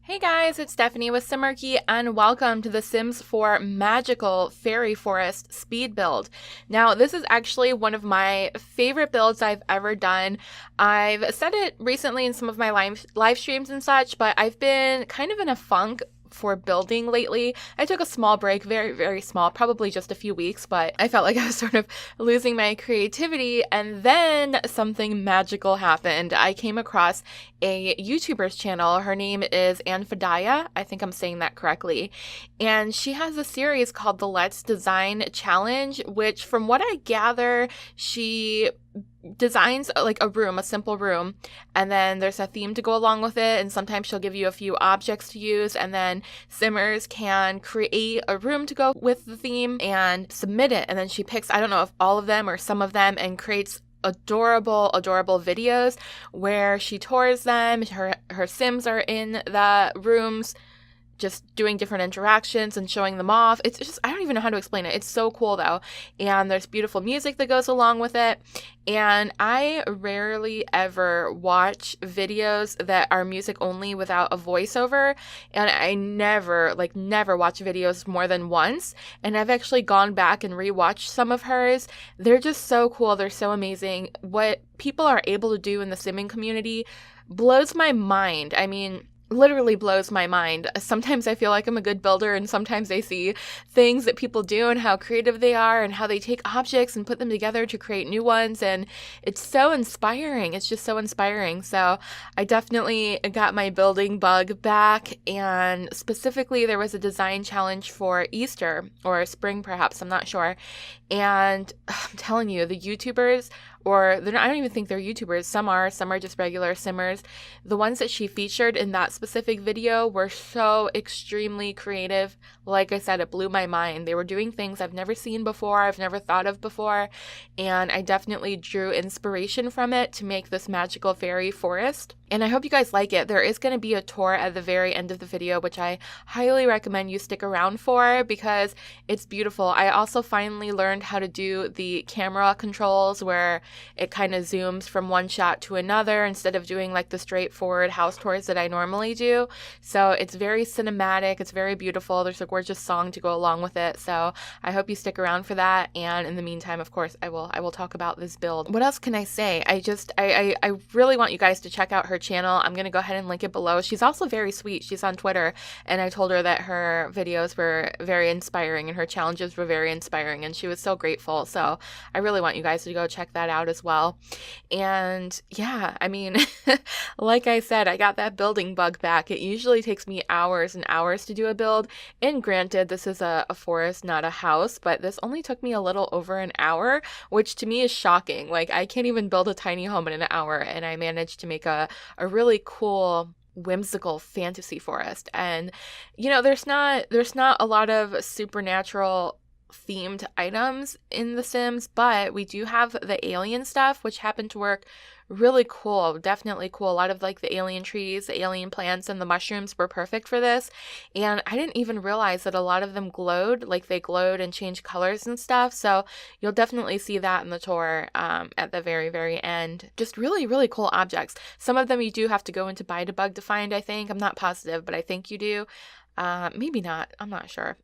Hey guys, it's Stephanie with Simarchy, and welcome to the Sims 4 Magical Fairy Forest speed build. Now, this is actually one of my favorite builds I've ever done. I've said it recently in some of my live streams and such, but I've been kind of in a funk for building lately. I took a small break, very, very small, probably just a few weeks, but I felt like I was sort of losing my creativity, and then something magical happened. I came across a YouTuber's channel. Her name is Anfideya. I think I'm saying that correctly. And she has a series called the Let's Design Challenge, which from what I gather, she designs like a room, a simple room, and then there's a theme to go along with it, and sometimes she'll give you a few objects to use, and then Simmers can create a room to go with the theme and submit it, and then she picks, I don't know if all of them or some of them, and creates adorable videos where she tours them. Her Sims are in the rooms just doing different interactions and showing them off. It's just, I don't even know how to explain it. It's so cool though. And there's beautiful music that goes along with it. And I rarely ever watch videos that are music only without a voiceover. And I never watch videos more than once. And I've actually gone back and rewatched some of hers. They're just so cool. They're so amazing. What people are able to do in the simming community blows my mind. I mean, literally blows my mind. Sometimes I feel like I'm a good builder, and sometimes I see things that people do and how creative they are and how they take objects and put them together to create new ones, and it's so inspiring. It's just so inspiring. So I definitely got my building bug back, and specifically there was a design challenge for Easter or spring perhaps, I'm not sure. And I'm telling you, the YouTubers, or I don't even think they're YouTubers. Some are just regular simmers. The ones that she featured in that specific video were so extremely creative. Like I said, it blew my mind. They were doing things I've never seen before, I've never thought of before, and I definitely drew inspiration from it to make this magical fairy forest. And I hope you guys like it. There is going to be a tour at the very end of the video, which I highly recommend you stick around for because it's beautiful. I also finally learned how to do the camera controls where it kind of zooms from one shot to another instead of doing like the straightforward house tours that I normally do. So it's very cinematic. It's very beautiful. There's a gorgeous song to go along with it. So I hope you stick around for that. And in the meantime, of course, I will talk about this build. What else can I say? I really want you guys to check out her channel. I'm going to go ahead and link it below. She's also very sweet. She's on Twitter, and I told her that her videos were very inspiring and her challenges were very inspiring, and she was so grateful. So I really want you guys to go check that out as well. And yeah, I mean, like I said, I got that building bug back. It usually takes me hours and hours to do a build, and granted, this is a forest, not a house, but this only took me a little over an hour, which to me is shocking. Like, I can't even build a tiny home in an hour, and I managed to make a really cool whimsical fantasy forest. And you know, there's not a lot of supernatural themed items in The Sims, but we do have the alien stuff, which happened to work really cool, definitely cool. A lot of like the alien trees, the alien plants, and the mushrooms were perfect for this. And I didn't even realize that a lot of them glowed, like they glowed and changed colors and stuff. So you'll definitely see that in the tour at the very, very end. Just really, really cool objects. Some of them you do have to go into Buy to Bug to find, I think. I'm not positive, but I think you do. Maybe not. I'm not sure.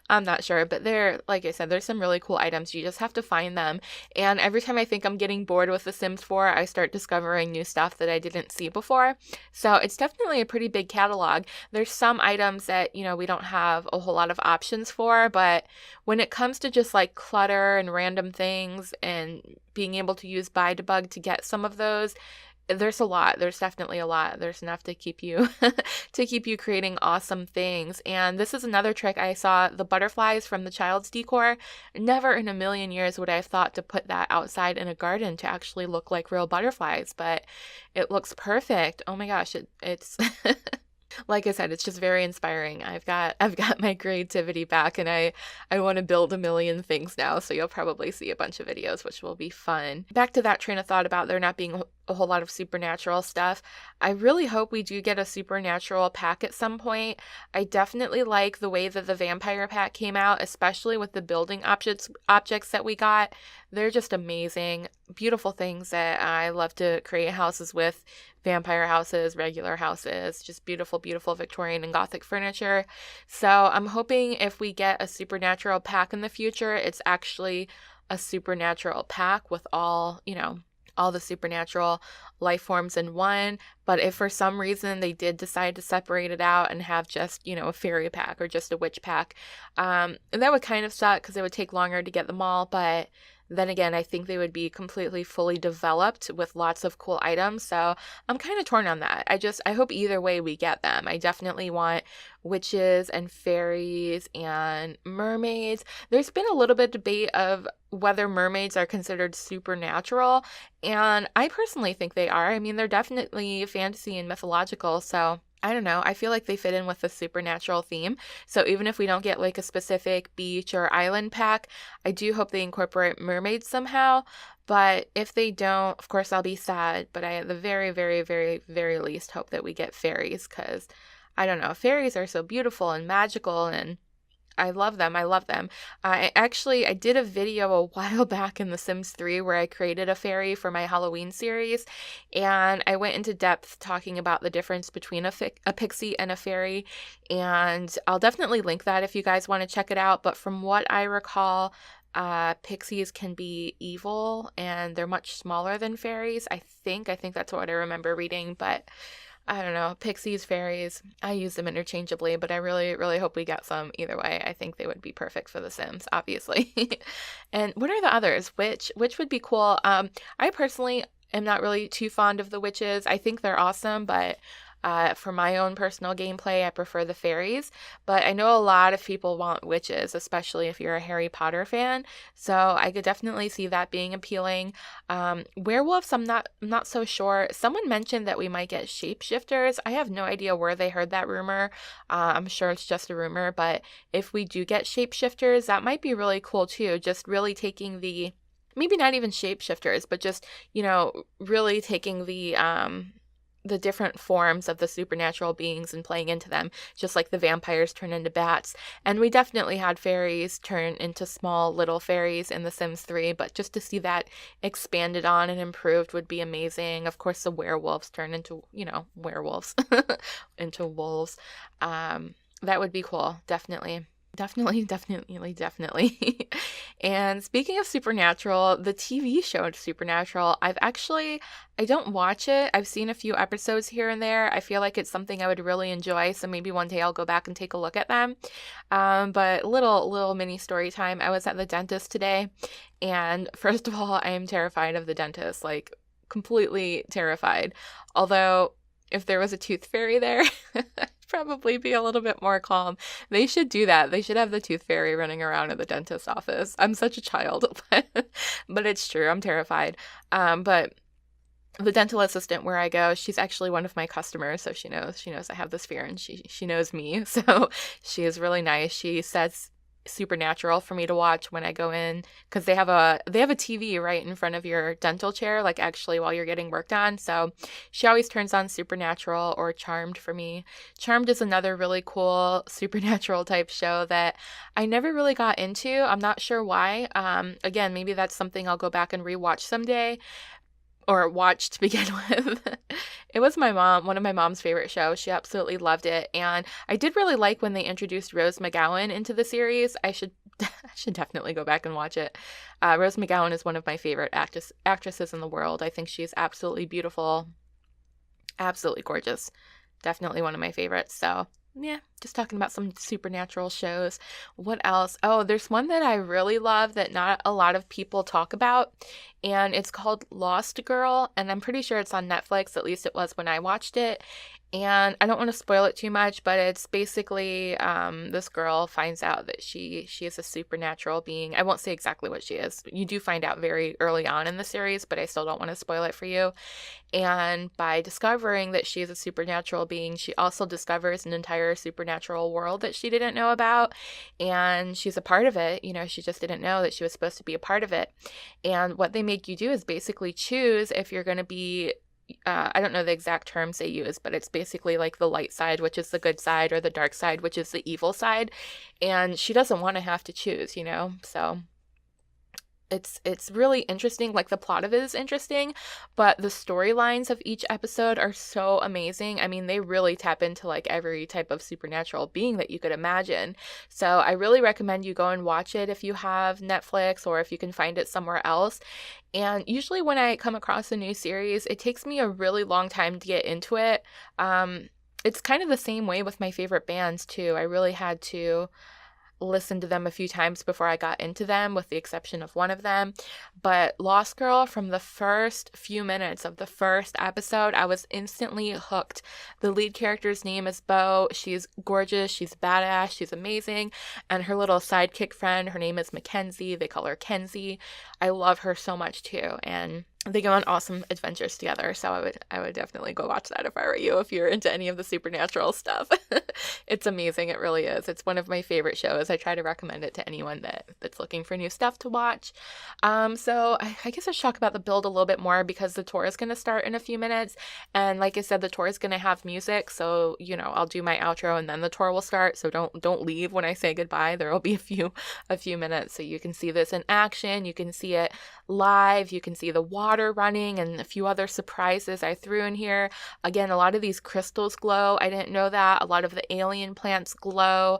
I'm not sure, but like I said, there's some really cool items. You just have to find them. And every time I think I'm getting bored with The Sims 4, I start discovering new stuff that I didn't see before. So it's definitely a pretty big catalog. There's some items that, you know, we don't have a whole lot of options for, but when it comes to just like clutter and random things and being able to use Buy to Bug to get some of those, there's a lot. There's definitely a lot. There's enough to keep you creating awesome things. And this is another trick. I saw the butterflies from the child's decor. Never in a million years would I have thought to put that outside in a garden to actually look like real butterflies, but it looks perfect. Oh my gosh, it's like I said, it's just very inspiring. I've got my creativity back, and I want to build a million things now, so you'll probably see a bunch of videos, which will be fun. Back to that train of thought about there not being a whole lot of supernatural stuff. I really hope we do get a supernatural pack at some point. I definitely like the way that the vampire pack came out, especially with the building objects that we got. They're just amazing. beautiful things that I love to create houses with: vampire houses, regular houses, just beautiful, beautiful Victorian and Gothic furniture. So I'm hoping if we get a supernatural pack in the future, it's actually a supernatural pack with all, all the supernatural life forms in one. But if for some reason they did decide to separate it out and have just, a fairy pack or just a witch pack, that would kind of suck because it would take longer to get them all. But then again, I think they would be completely fully developed with lots of cool items. So I'm kind of torn on that. I hope either way we get them. I definitely want witches and fairies and mermaids. There's been a little bit of debate of whether mermaids are considered supernatural, and I personally think they are. I mean, they're definitely fantasy and mythological, so I don't know. I feel like they fit in with the supernatural theme. So even if we don't get like a specific beach or island pack, I do hope they incorporate mermaids somehow. But if they don't, of course, I'll be sad. But I, at the very, very, very, very least, hope that we get fairies because I don't know. Fairies are so beautiful and magical, and I love them. I love them. I did a video a while back in The Sims 3 where I created a fairy for my Halloween series, and I went into depth talking about the difference between a pixie and a fairy, and I'll definitely link that if you guys want to check it out. But from what I recall, pixies can be evil, and they're much smaller than fairies. I think that's what I remember reading, but I don't know, pixies, fairies, I use them interchangeably, but I really, really hope we get some either way. I think they would be perfect for The Sims, obviously. And what are the others? Which would be cool? I personally am not really too fond of the witches. I think they're awesome, but for my own personal gameplay, I prefer the fairies. But I know a lot of people want witches, especially if you're a Harry Potter fan. So I could definitely see that being appealing. Werewolves, I'm not so sure. Someone mentioned that we might get shapeshifters. I have no idea where they heard that rumor. I'm sure it's just a rumor, but if we do get shapeshifters, that might be really cool too. Just really taking maybe not even shapeshifters, but just, really taking the different forms of the supernatural beings and playing into them, just like the vampires turn into bats. And we definitely had fairies turn into small little fairies in The Sims 3, but just to see that expanded on and improved would be amazing. Of course, the werewolves turn into, werewolves, into wolves. That would be cool, definitely. Definitely. And speaking of Supernatural, the TV show Supernatural, I don't watch it. I've seen a few episodes here and there. I feel like it's something I would really enjoy, so maybe one day I'll go back and take a look at them. But little mini story time. I was at the dentist today, and first of all, I am terrified of the dentist, like completely terrified. Although if there was a tooth fairy there, I'd probably be a little bit more calm. They should do that. They should have the tooth fairy running around at the dentist's office. I'm such a child, but it's true. I'm terrified. But the dental assistant where I go, she's actually one of my customers, so she knows I have this fear, and she knows me. So she is really nice. She says Supernatural for me to watch when I go in, because they have a TV right in front of your dental chair, like actually while you're getting worked on. So she always turns on Supernatural or Charmed for me. Charmed is another really cool supernatural type show that I never really got into. I'm not sure why. Again, maybe that's something I'll go back and rewatch someday, or watch to begin with. It was one of my mom's favorite shows. She absolutely loved it. And I did really like when they introduced Rose McGowan into the series. I should definitely go back and watch it. Rose McGowan is one of my favorite actresses in the world. I think she's absolutely beautiful, absolutely gorgeous. Definitely one of my favorites. So yeah, just talking about some supernatural shows. What else? Oh, there's one that I really love that not a lot of people talk about, and it's called Lost Girl, and I'm pretty sure it's on Netflix. At least it was when I watched it. And I don't want to spoil it too much, but it's basically this girl finds out that she is a supernatural being. I won't say exactly what she is. You do find out very early on in the series, but I still don't want to spoil it for you. And by discovering that she is a supernatural being, she also discovers an entire supernatural world that she didn't know about, and she's a part of it. She just didn't know that she was supposed to be a part of it. And what they make you do is basically choose if you're going to be I don't know the exact terms they use, but it's basically like the light side, which is the good side, or the dark side, which is the evil side. And she doesn't want to have to choose, so it's really interesting. Like, the plot of it is interesting, but the storylines of each episode are so amazing. I mean, they really tap into like every type of supernatural being that you could imagine. So I really recommend you go and watch it if you have Netflix or if you can find it somewhere else. And usually when I come across a new series, it takes me a really long time to get into it. It's kind of the same way with my favorite bands too. I really had to listened to them a few times before I got into them, with the exception of one of them. But Lost Girl, from the first few minutes of the first episode, I was instantly hooked. The lead character's name is Bo. She's gorgeous, she's badass, she's amazing. And her little sidekick friend, her name is Mackenzie. They call her Kenzie. I love her so much too. And they go on awesome adventures together. So I would definitely go watch that if I were you, if you're into any of the supernatural stuff. It's amazing. It really is. It's one of my favorite shows. I try to recommend it to anyone that's looking for new stuff to watch. So I guess I should talk about the build a little bit more, because the tour is going to start in a few minutes. And like I said, the tour is going to have music. So, I'll do my outro and then the tour will start. So don't leave when I say goodbye. There will be a few minutes so you can see this in action. You can see it live. You can see the water running and a few other surprises I threw in here. Again, a lot of these crystals glow. I didn't know that. A lot of the alien plants glow.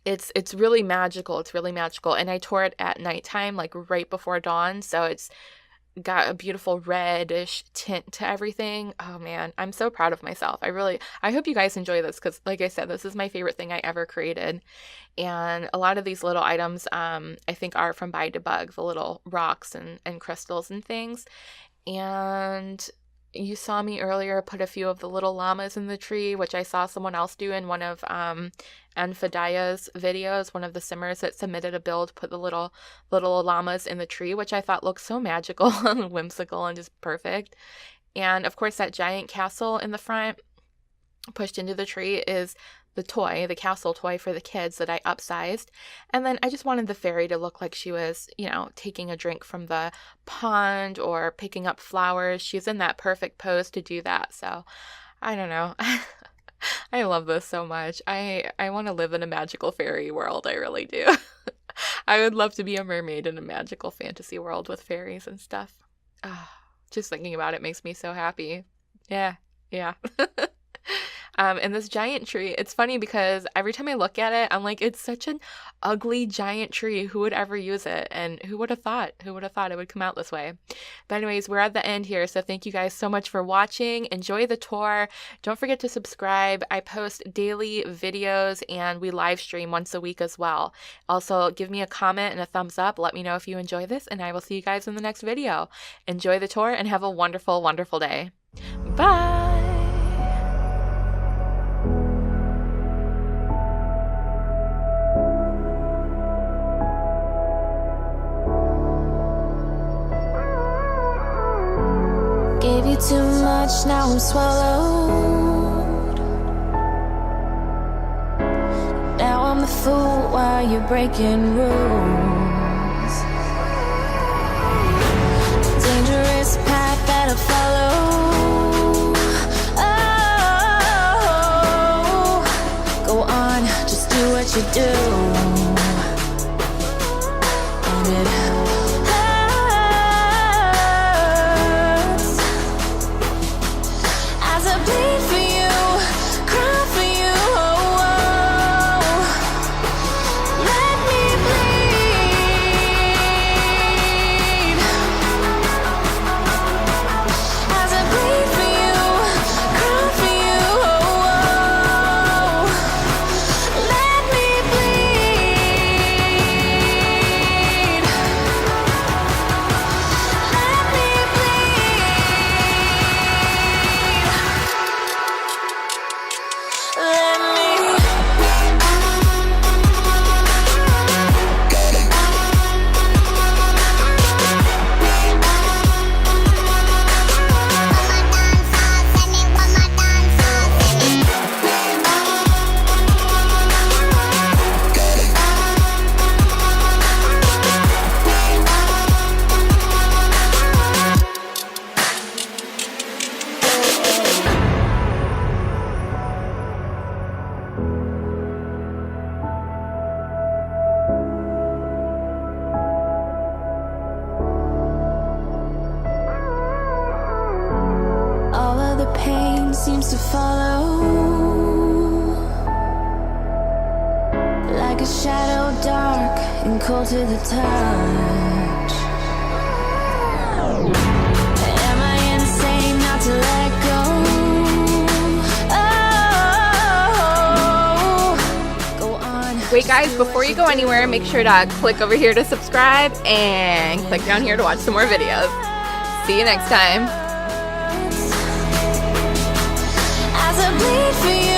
It's really magical. It's really magical. And I tore it at nighttime, like right before dawn. So it's got a beautiful reddish tint to everything. Oh man, I'm so proud of myself. I hope you guys enjoy this, because like I said, this is my favorite thing I ever created. And a lot of these little items, I think are from By Debug, the little rocks and crystals and things. And you saw me earlier put a few of the little llamas in the tree, which I saw someone else do in one of Anfideya's videos. One of the simmers that submitted a build put the little llamas in the tree, which I thought looked so magical and whimsical and just perfect. And of course, that giant castle in the front pushed into the tree is the castle toy for the kids that I upsized. And then I just wanted the fairy to look like she was, taking a drink from the pond or picking up flowers. She's in that perfect pose to do that. So I don't know. I love this so much. I want to live in a magical fairy world. I really do. I would love to be a mermaid in a magical fantasy world with fairies and stuff. Just thinking about it makes me so happy. Yeah. And this giant tree, it's funny because every time I look at it, I'm like, it's such an ugly giant tree. Who would ever use it? And who would have thought? Who would have thought it would come out this way? But anyways, we're at the end here. So thank you guys so much for watching. Enjoy the tour. Don't forget to subscribe. I post daily videos and we live stream once a week as well. Also, give me a comment and a thumbs up. Let me know if you enjoy this, and I will see you guys in the next video. Enjoy the tour and have a wonderful, wonderful day. Bye. Gave you too much, now I'm swallowed. Now I'm the fool while you're breaking rules. Dangerous path that I follow. Oh, go on, just do what you do. And it let me bleed. arms to follow, like a shadow dark and cold to the touch. Am I insane not to let go? Oh, go on. Wait guys, before you go anywhere, make sure to click over here to subscribe and click down here to watch some more videos. See you next time. As I bleed for you.